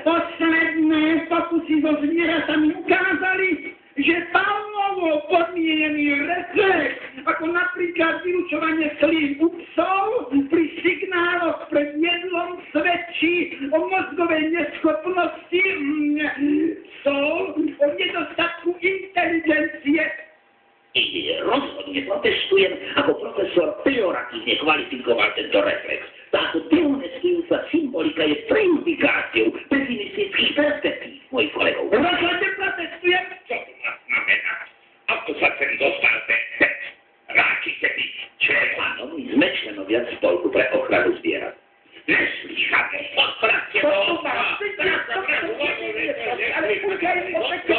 Posledné pokusy so zvieratami ukázali, že Pavlovo podmienený reflex, ako napríklad vylučovanie slín u psov, pri signáloch pred jedlom svedčí o mozgovej neschopnosti psov, o nedostatku inteligencie. I rozhodne protestujem, ako profesor pejoratívne kvalifikoval tento reflex. Táto dehonestujúca symbolika je prejudikáciou pesimistických perspektív mojich kolegov. Rozhodne protestujem. Čo to má znamenať? Ako sa sem dostal ten text? Ráčite byť členom? Sme členovia spolku pre ochranu zvierat. Neslyšate, odpravte do oka! Ale púkajme o také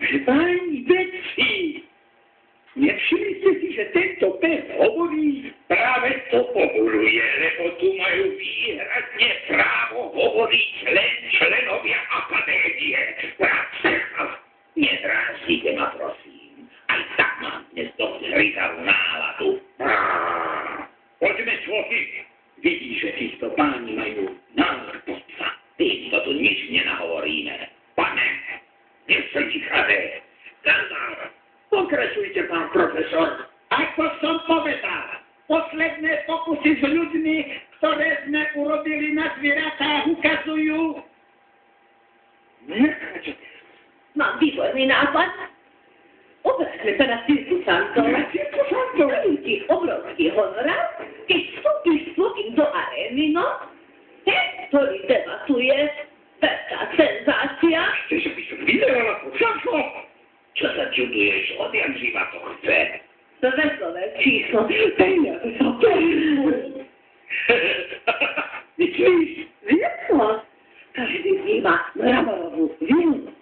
Páni vedci, nevšimli ste si, že tento pes hovorí? Práve to povoluje, lebo tu majú výhradne právo hovoriť len členovia akadémie. Nedráždite ma, prosím. Aj tak mám dnes dosť hryzavú náladu. Poďme, človky. Vidí, že títo páni majú návrh podca. Týmto tu nič nenahovoríme. Pane, neslýchate. Skandál. Pokračujte, pán profesor. Ako som povedal, posledné pokusy s ľuďmi, ktoré sme urobili na zvieratách, ukazujú... Mám výborný nápad. Obráťme sa na cirkusantov. Dajú ti obrovský honorár, keď vstúpiš svojím do arény, no? Ten, ktorý debatuje, veľká senzácia. Chceš, aby som vyzerala po všetko? Čo sa čuduješ? Odjak živa to chce. To veselé číslo. Peniaze sa Myslíš? Vieslo. Každý z nich má mravorovú vinu.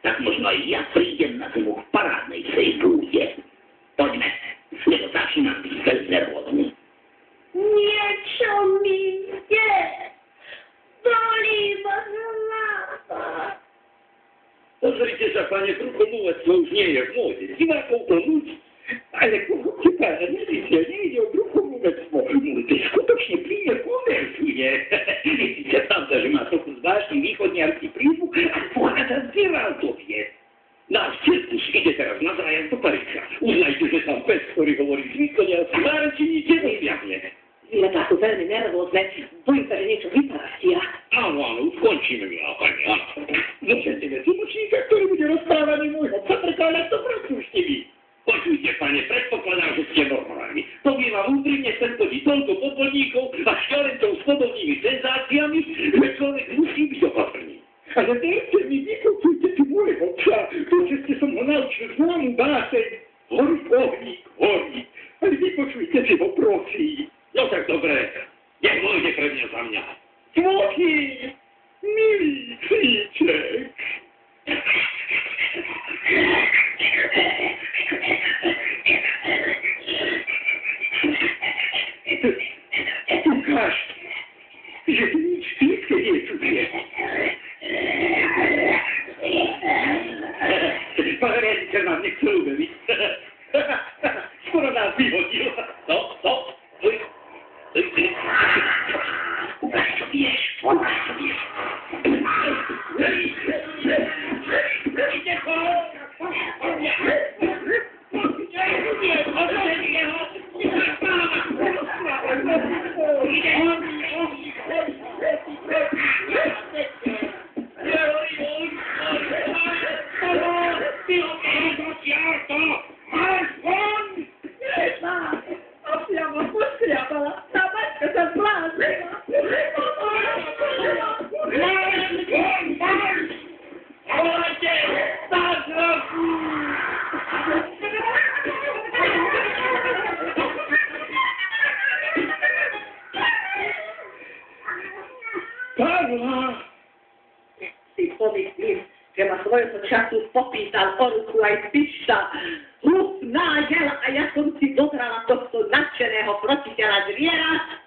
Tak možno aj ja prídem na zemu k parádnej sej búde. Poďme, lebo začínam byť veľmi nervózny. Niečo mi je. Bolí ma hlava. Pozrite sa, pane, bruchomúvectvo už nie je v móde. Divákov to nudí. Ale pochopte, pána, nejde o bruchomúvectvo. To skutočne príde konverzuje. Sice pravda, že má trochu zvláštny východniarsky prízvuk, ale pochádza z Geraltovie. Náš cirkus ide teraz na zájazd do Paríža. Uznajte, že tam pes, ktorý hovorí z východniarsky nárečení, nevyjavne. Zvieratá sú veľmi nervózne. Bojím sa, že niečo vyparastia. Áno, už končíme, milá pani, áno. Zožete tlmočníka, ktorý bude rozprávaný môjho prekladať to francúzštiny. Počujte, pane, predpokladám, že ste normálni. Poviem vám úprimne, sem chodí toľko popolníkov a šťalentov s podobnými senzáciami, že človek musí byť opatrný. Ale dejte mi, vypočujte tu môjho psa, že ste som ho naučil známu báseň. Horí ohník, horí. Ale vypočujte si ho, prosím. No tak dobre, nech vojde pre mňa za mňa. Tvojý, milý cíček. Ukáž, že ty nič píske nečuduje. Pán riaditeľ nám nechce uveriť. Skoro nás vyhodil. No. Ukáž, čo vieš. Pavla! Si pomyslím, že ma svojho času popýtal o ruku aj Pišta. Hlupná jela a ja som si dobrala tohto nadšeného protiteľa zviera